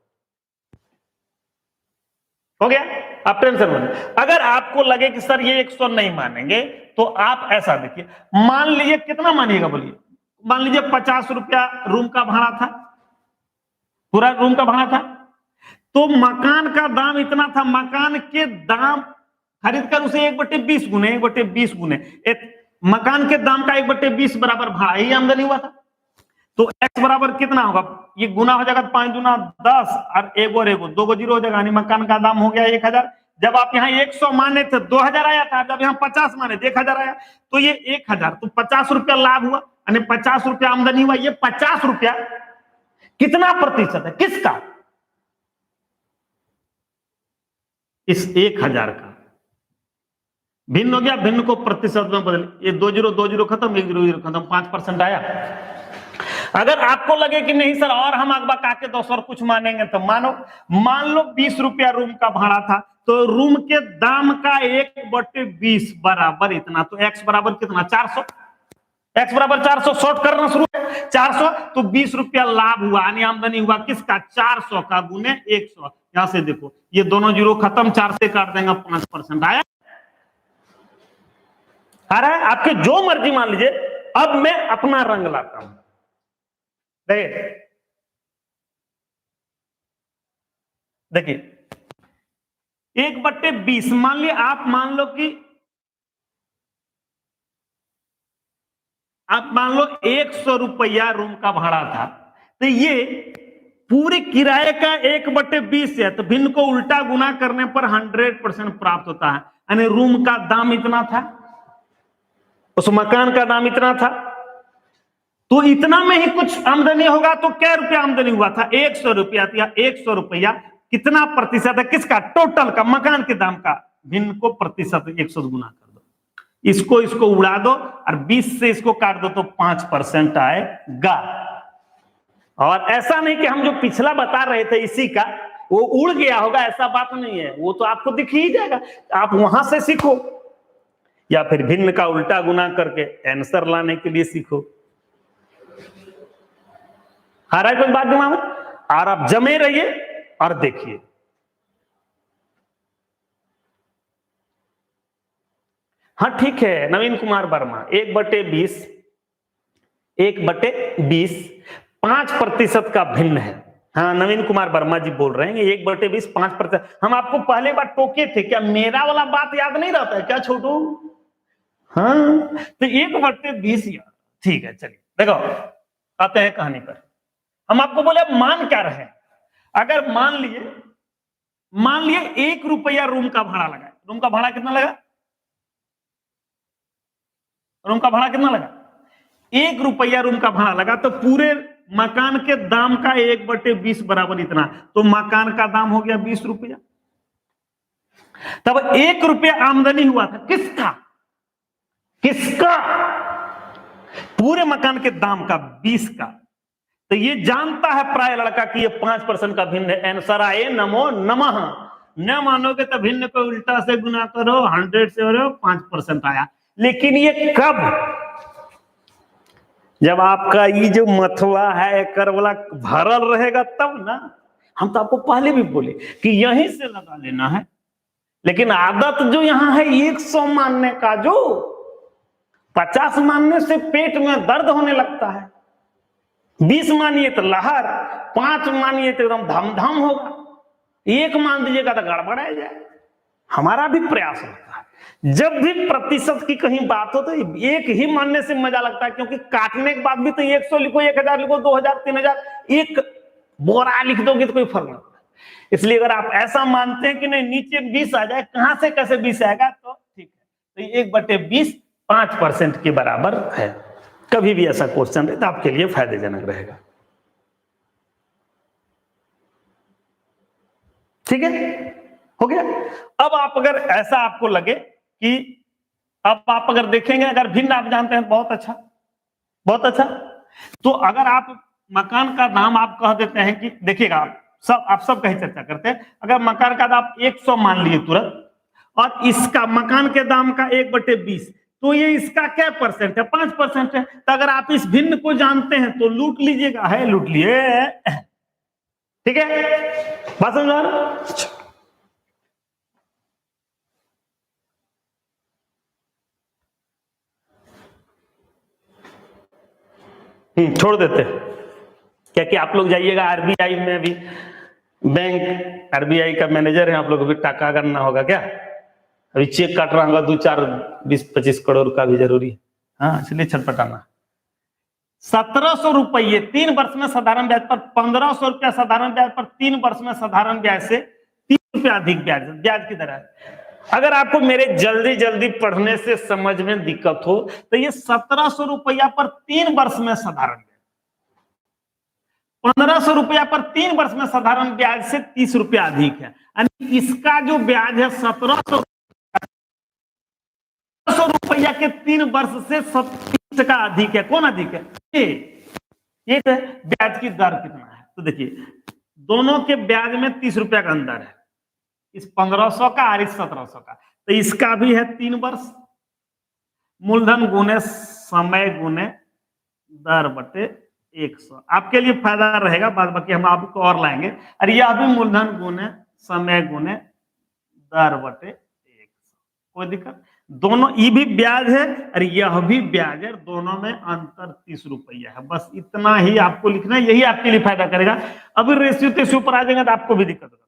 हो गया। आप टेंशन मत। अगर आपको लगे कि सर ये 100 नहीं मानेंगे, तो आप ऐसा देखिए, मान लीजिए कितना मानिएगा बोलिए? मान लीजिए 50 रुपया रूम का भाड़ा था, पूरा रूम का भाड़ा था। तो मकान का दाम इतना था, मकान के दाम खरीदकर उसे 1/20 गुने, 1/20 गुने मकान के दाम का 1/20 बराबर भाड़ा, यही आमदनी हुआ था। तो x बराबर कितना होगा? ये गुना हो जाएगा, 5 दूना 10 और 1 और 1 2 जीरो हो जाएगा, यानी मकान का दाम हो गया 1000। जब आप यहाँ 100 माने थे 2000 आया था, जब यहाँ 50 माने 1000 आया, तो ये 1000, तो 50 रुपया लाभ हुआ, यानी 50 रुपया आमदनी हुआ। ये 50 रुपया कितना प्रतिशत है? किसका? इस 1000 का। भिन्न हो गया, भिन्न को प्रतिशत में बदल, ये 20 खत्म, 10 खत्म, 5% आया। अगर आपको लगे कि नहीं सर और हम अगबा काके 200 और कुछ मानेंगे, तो मान लो 20 रुपया रूम का भाड़ा था, तो रूम के दाम का 1/20 बराबर इतना, तो x बराबर कितना? 400। x बराबर 400 शॉर्ट करना शुरू है, 400, तो 20 रुपया लाभ हुआ, यानी आमदनी हुआ किसका? 400 का गुने 100। यहां से देखो, ये दोनों जीरो खत्म, 4 से काट देंगे, 5% आया। आ रहा है? आपके जो मर्जी मान लीजिए। अब मैं अपना रंग लाता हूं, देखिए 1/20, मान लिया आप, मान लो कि आप मान लो 100 रुपया रूम का भाड़ा था, तो ये पूरे किराए का 1/20 है, तो भिन्न को उल्टा गुना करने पर 100% प्राप्त होता है। यानी रूम का दाम इतना था, उस मकान का दाम इतना था, तो इतना में ही कुछ आमदनी होगा। तो क्या रुपया आमदनी हुआ था? 100 रुपया। 100 रुपया कितना प्रतिशत है? किसका? टोटल का, मकान के दाम का। भिन्न को प्रतिशत 100 गुना कर दो। इसको इसको उड़ा दो और 20 से इसको काट दो तो 5% आएगा। और ऐसा नहीं कि हम जो पिछला बता रहे थे इसी का वो उड़ गया होगा, ऐसा बात नहीं है, वो तो आपको दिख ही जाएगा, आप वहां से सीखो या फिर भिन्न का उल्टा गुना करके आंसर लाने के लिए सीखो। आ रहा है कोई बात दिमाग में? और आप जमे रहिए और देखिए। हाँ ठीक है, नवीन कुमार वर्मा 1/20, 1/20 5% का भिन्न है। हाँ नवीन कुमार वर्मा जी बोल रहे हैं 1/20 5%। हम आपको पहले बार टोके थे, क्या मेरा वाला बात याद नहीं रहता है क्या छोटू? हाँ तो 1/20 यार, ठीक है चलिए देखो आते हैं कहानी पर। हम आपको बोले मान क्या रहे, अगर मान लिए 1 रुपया रूम का भाड़ा लगा, रूम का भाड़ा कितना लगा? रूम का भाड़ा कितना लगा? 1 रुपया रूम का भाड़ा लगा, तो पूरे मकान के दाम का 1/20 बराबर इतना, तो मकान का दाम हो गया 20 रुपया। तब 1 रुपया आमदनी हुआ था किसका? पूरे मकान के दाम का 20 का। तो ये जानता है प्राय लड़का कि ये 5% का भिन्न है। आंसर आए नमो नमः। न मानोगे तो भिन्न को उल्टा से गुना करो, 100 से हो 5% आया। लेकिन ये कब? जब आपका ये जो मथुआ है कर वाला भरल रहेगा तब ना। हम तो आपको पहले भी बोले कि यहीं से लगा लेना है, लेकिन आदत जो यहां है 100 मानने का, जो 50 मानने से पेट में दर्द होने लगता है, 20 मानिए तो लहर, 5 मानिए तो एकदम धमधम होगा, 1 मान दीजिएगा तो गड़बड़ा जाए। हमारा भी प्रयास होता है जब भी प्रतिशत की कहीं बात हो तो 1 ही मानने से मजा लगता है, क्योंकि काटने के बाद भी तो 100 लिखो, 1000 लिखो, 2000, 3000, एक बोरा लिख दोगे तो कोई फर्क नहीं पड़ता। इसलिए अगर आप ऐसा मानते हैं कि नहीं नीचे 20 आ जाए, कहां से कैसे 20 आएगा, तो ठीक है। तो 1/20 5% के बराबर है। कभी भी ऐसा क्वेश्चन रहे तो आपके लिए फायदेजनक रहेगा। ठीक है, हो गया। अब आप अगर ऐसा आपको लगे कि अब आप अगर देखेंगे, अगर भिन्न आप जानते हैं, बहुत अच्छा बहुत अच्छा। तो अगर आप मकान का दाम आप कह देते हैं कि देखिएगा, आप सब कहीं चर्चा करते हैं, अगर मकान का दाम 100 मान लिए तुरंत, और इसका मकान के दाम का 1/20, तो ये इसका क्या परसेंट है? 5% है। तो अगर आप इस भिन्न को जानते हैं तो लूट लीजिएगा, है लूट लिए। ठीक है, बात समझ आ रहा? छोड़ देते क्या कि आप लोग जाइएगा आरबीआई में भी, बैंक आरबीआई का मैनेजर है, आप लोग भी टाका करना होगा क्या? अभी चेक काट रहा होगा 2, 4, 20, 25 करोड़ का भी जरूरी है। हाँ इसलिए छटपटाना। 1700 रुपये 3 वर्ष में साधारण ब्याज पर, 1500 रुपया साधारण ब्याज पर 3 वर्ष में साधारण ब्याज से 3 रुपया अधिक ब्याज की दर है। अगर आपको मेरे जल्दी जल्दी पढ़ने से समझ में दिक्कत हो तो ये 1700 रुपया पर 3 वर्ष में साधारण ब्याज, 1500 रुपया पर 3 वर्ष में साधारण ब्याज से 30 रुपया अधिक है। यानी इसका जो ब्याज है 1700 रुपया के 3 वर्ष से 30 का अधिक है। कौन अधिक है? ये ब्याज की दर कितना है? तो देखिए दोनों के ब्याज में 30 रुपया का अंदर है, इस 1500 का और इस 1700 का। तो इसका भी है 3 वर्ष, मूलधन गुने समय गुने दर बटे 100। आपके लिए फायदा रहेगा, बाद बाकी हम आपको और लाएंगे। और यह भी मूलधन गुने समय गुने दर बटे 100। कोई दिक्कत? दोनों ये भी ब्याज है और यह भी ब्याज है, दोनों में अंतर 30 रुपया है। बस इतना ही आपको लिखना है, यही आपके लिए फायदा करेगा। अभी रेशियो तेशियो पर आ जाएंगे तो आपको भी दिक्कत होगा।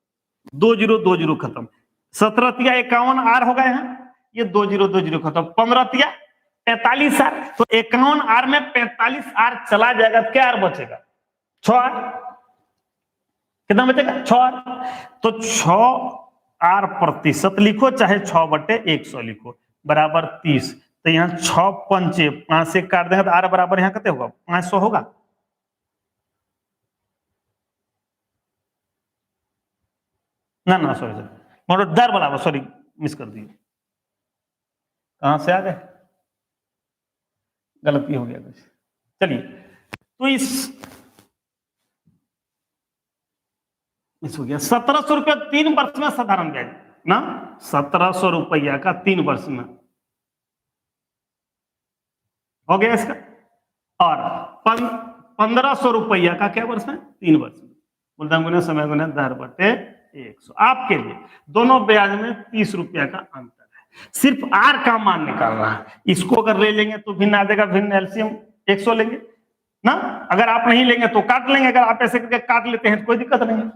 2 0 2 0 खत्म, 17 तिया 51 आर हो गए हैं, ये 2 0 2 0 खत्म, 15 तिया 45 आर, तो 51 आर में 45 आर चला जाएगा, क्या आर बचेगा? 6 आर। कितना बचेगा? 6 आर। तो 6 आर प्रतिशत लिखो, चाहे 6/100 लिखो, बराबर 30। तो यहाँ 6 पंचे 5 से काट देंगे तो आर बराबर यहाँ कितने होगा? 500 होगा। ना सॉरी दर बराबर, सॉरी मिस कर दिए, कहां से आ गए, गलती हो गया कुछ। चलिए, तो इस हो गया 1700 रुपया 3 वर्ष में साधारण ब्याज ना, 1700 रुपया का 3 वर्ष में हो गया इसका, और 1500 रुपया का क्या वर्ष में, 3 वर्ष में। मूलधन गुने समय गुने दर बटे 100। आपके लिए दोनों ब्याज में 30 रुपया का अंतर है, सिर्फ आर का मान निकालना है। इसको अगर ले लेंगे तो भिन्न आ जाएगा, भिन्न एलसीएम 100 लेंगे ना, अगर आप नहीं लेंगे तो काट लेंगे, अगर आप ऐसे करके काट लेते हैं तो कोई दिक्कत नहीं है।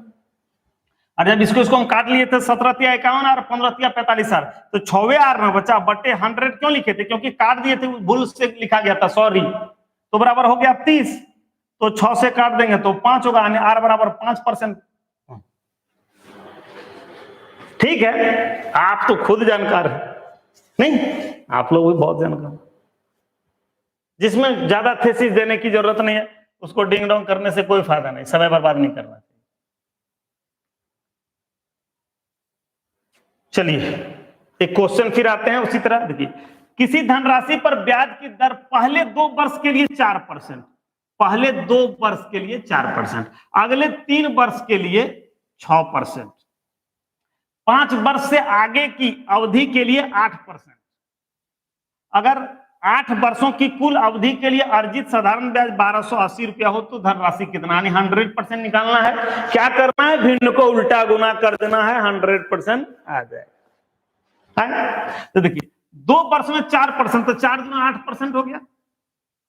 और जब इसको हम काट लिए थे 17 तिया 51 और 15 तिया 45 आर, तो 6वें आर ना बचा बटे 100 क्यों लिखे थे, क्योंकि काट दिए थे, भूल से लिखा गया था, सॉरी, तो बराबर हो गया 30, तो 6 से काट देंगे तो 5 होगा, यानी आर बराबर 5%। ठीक है, आप तो खुद जानकार है, नहीं आप लोग भी बहुत जानकार, जिसमें ज्यादा थेसिस देने की जरूरत नहीं है उसको डिंग डोंग करने से कोई फायदा नहीं, समय बर्बाद नहीं करना। चलिए एक क्वेश्चन फिर आते हैं उसी तरह, देखिए, किसी धनराशि पर ब्याज की दर पहले 2 वर्ष के लिए 4%, पहले 2 वर्ष के लिए 4%, अगले 3 वर्ष के लिए 6%, 5 वर्ष से आगे की अवधि के लिए 8%। अगर 8 वर्षों की कुल अवधि के लिए अर्जित साधारण ब्याज 1280 रुपया हो तो धनराशि कितना, यानी 100% निकालना है। क्या करना है, भिन्न को उल्टा गुना कर देना है, 100% आ जाए। तो देखिए 2 वर्ष में 4%, तो 4 गुना 8% हो गया,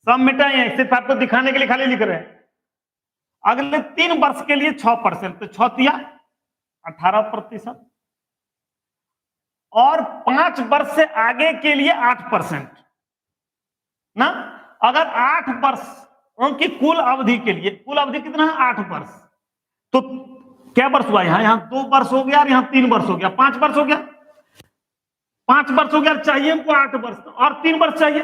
सब मिटाए, सिर्फ आपको दिखाने के लिए खाली लिख रहे हैं। अगले 3 वर्ष के लिए 6%, तो 6 तिया 18%, और 5 वर्ष से आगे के लिए 8% ना। अगर 8 वर्षों की कुल अवधि के लिए, कुल अवधि कितना है 8 वर्ष, तो क्या वर्ष हुआ, यहां 2 वर्ष हो गया और यहां 3 वर्ष हो गया, 5 वर्ष हो गया, 5 वर्ष हो गया, चाहिए हमको 8 वर्ष और 3 वर्ष चाहिए,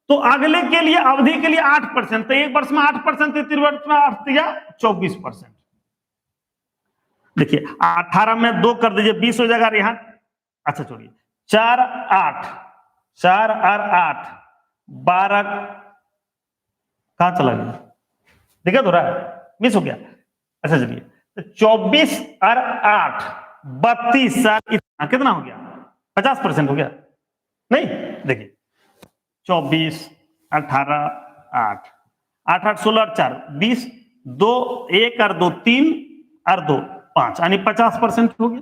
तो अगले के लिए अवधि के लिए 8%, तो 1 वर्ष में 8%, 3 वर्ष में 8 या 24%। देखिए 18 में 2 कर दीजिए, 20 हो जाएगा, यहां अच्छा छोड़िए, 4 8, 4 और 8 12, कहां चला गया, देखिए तो रहा मिस हो गया। अच्छा चलिए, तो 24 और 8 32, कितना हो गया, 50% हो गया, नहीं देखिए 24 18 8 8 8 16 और 4 20, 2 1 और 2 3 और 2 5, यानी 50% हो गया।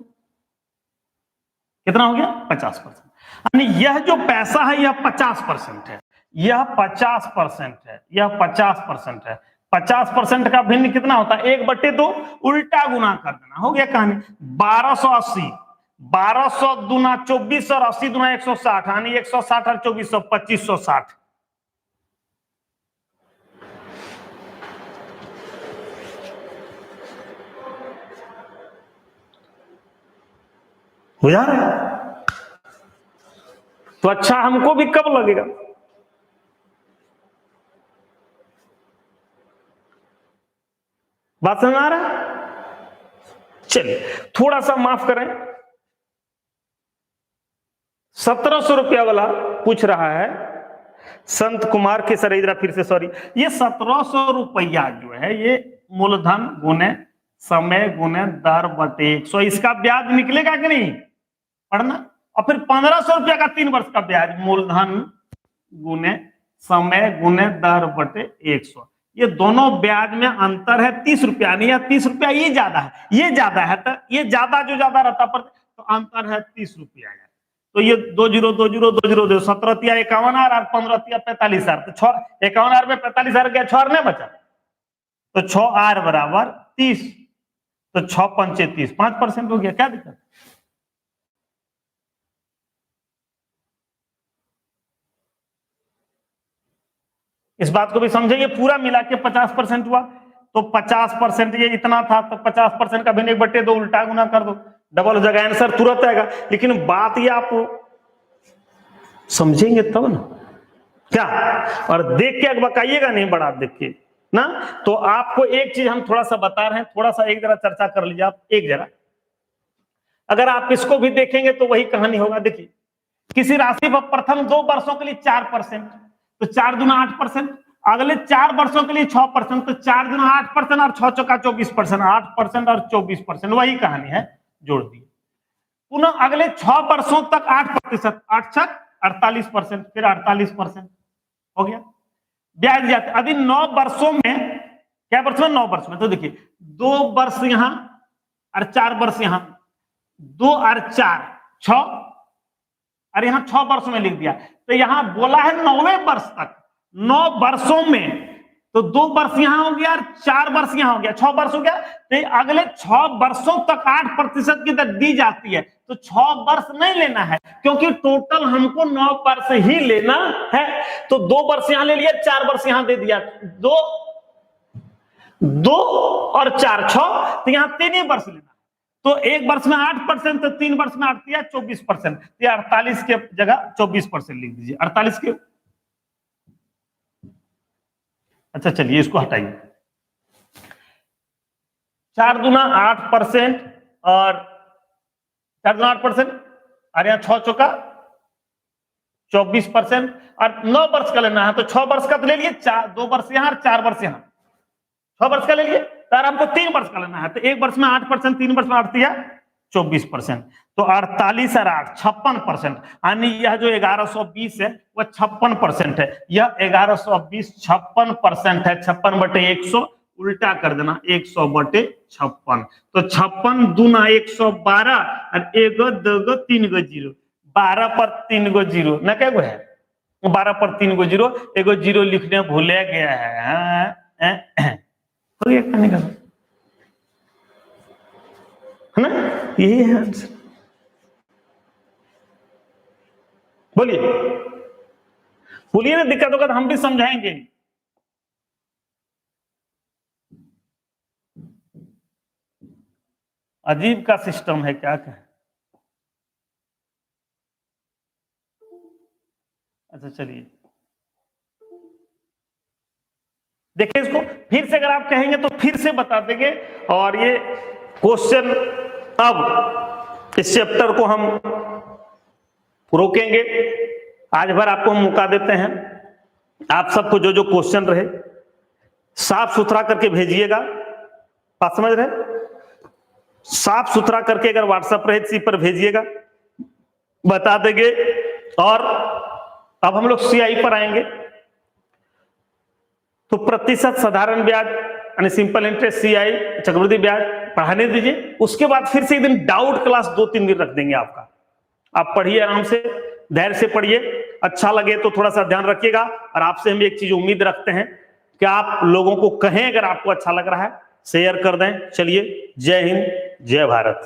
कितना हो गया, 50%, यानी यह जो पैसा है यह 50% है, यह 50% है, यह 50% है। 50% का भिन्न कितना होता है, 1/2, उल्टा गुना कर देना, हो गया कहानी। 1280, 1200 दूना 24 और 80 दूना 160, यानी 160 और 2400 2560। हो जा रहा है, तो अच्छा हमको भी कब लगेगा, बात समझ आ रहा है। चलिए थोड़ा सा माफ करें, 1700 रुपया वाला पूछ रहा है संत कुमार के सर, इधर फिर से सॉरी, ये 1700 रुपया जो है ये मूलधन गुने समय गुने दर बटे 100, इसका ब्याज निकलेगा कि नहीं पढ़ना। और फिर 1500 रुपया का 3 वर्ष का ब्याज, मूलधन गुने समय गुने दर बटे 100, ये दोनों ब्याज में अंतर है 30 रुपया, नहीं है 30 रुपया, ये ज्यादा है, ये ज्यादा है, तो ये ज्यादा जो ज्यादा रहता पर, तो अंतर है 30 रुपया। तो ये 2 0 2 0 2 0 2, 17 तिया 51 और 15 तिया 45 आर, तो 51 आर में 45 आर गया, 6 नहीं बचा, तो 6 आर बराबर 30, तो 6 पंचे 30, 5% हो गया, क्या दिक्कत। इस बात को भी समझेंगे, पूरा मिला के 50% हुआ, तो 50% ये इतना था, तो 50% का भिन्न 1/2 उल्टा गुना कर दो, डबल हो जाएगा, आंसर तुरंत आएगा। लेकिन बात ये आप समझेंगे तब ना, क्या, और देख के बकाइएगा नहीं, बड़ा देख के ना। तो आपको एक चीज हम थोड़ा सा बता रहे हैं, थोड़ा सा एक जरा चर्चा कर लीजिए आप, एक जरा, अगर आप इसको भी देखेंगे तो वही कहानी होगा। देखिए किसी राशि पर प्रथम 2 वर्षों के लिए 4%, तो 4 दूना 8%, अगले 4 वर्षों के लिए 6%, तो 4 दूना 8% और 6 चौका 24%, 8% और 24%, वही कहानी है, जोड़ दी। पुनः अगले 6 वर्षों तक 8%, 8 छक 48%, फिर 48% हो गया। ब्याज जाते अभी 9 वर्षों में, क्या वर्ष में, 9 वर्ष में, तो देखिए 2 वर्ष यहां और 4 वर्ष यहां, 2 और 4 6, और यहां 6 वर्षों में लिख दिया। तो यहां बोला है 9वें वर्ष तक, 9 वर्षों में, तो 2 वर्ष यहां हो गया और 4 वर्ष यहां हो गया, 6 वर्ष हो गया। तो अगले 6 वर्षों तक 8% की दर दी जाती है, तो 6 वर्ष नहीं लेना है, क्योंकि टोटल हमको 9 वर्ष ही लेना है। तो 2 वर्ष यहां ले लिया, 4 वर्ष यहां दे दिया, 2 और 4 6, तो यहां 3 ही वर्ष लेना। तो 1 वर्ष में 8%, तो 3 वर्ष में 8 दिया 24%, ये 48 के जगह 24% लिख दीजिए, 48 के। अच्छा चलिए इसको हटाइए, 4 दूना 8% और 4 दूना 8%, और यहाँ 6 चौका 24%, और 9 वर्ष का लेना है, तो 6 वर्ष का तो ले लिए, 2 वर्ष यहाँ और 4 वर्ष यहाँ, 6 वर्ष का ले लिए। तो हमको 3 वर्ष का लेना है, तो 1 वर्ष में 8%, 3 वर्ष में 8 दिया 24%, तो 48 और 8 56%, यानी यह जो 1120 है वह 56% है, यह 1120 56% है। 56/100 उल्टा कर देना, 100/56, तो 56 दूना 112 और 1 2 3 0, 12 पर 3 0 न क्या है, 12 पर 3 0, एगो 0 लिखने भूले गया है, हो गया कहने का, है ना, यही है आंसर। बोलिए बोलिए ना, दिक्कत होगा तो हम भी समझाएंगे। अजीब का सिस्टम है, क्या कहें। अच्छा चलिए देखिए इसको फिर से, अगर आप कहेंगे तो फिर से बता देंगे। और ये क्वेश्चन, अब इस चैप्टर को हम रोकेंगे, आज भर आपको हम मौका देते हैं। आप सबको जो जो क्वेश्चन रहे साफ सुथरा करके भेजिएगा, बात समझ रहे, साफ सुथरा करके अगर व्हाट्सएप रहे इसी पर भेजिएगा, बता देंगे। और अब हम लोग सीआई पर आएंगे, तो प्रतिशत साधारण ब्याज यानी सिंपल इंटरेस्ट, सीआई चक्रवृद्धि ब्याज पढ़ाने दीजिए। उसके बाद फिर से एक दिन डाउट क्लास 2-3 दिन रख देंगे आपका। आप पढ़िए आराम से, धैर्य से पढ़िए, अच्छा लगे तो थोड़ा सा ध्यान रखिएगा। और आपसे हम एक चीज उम्मीद रखते हैं कि आप लोगों को कहें, अगर आपको अच्छा लग रहा है शेयर कर दें। चलिए, जय हिंद, जय भारत।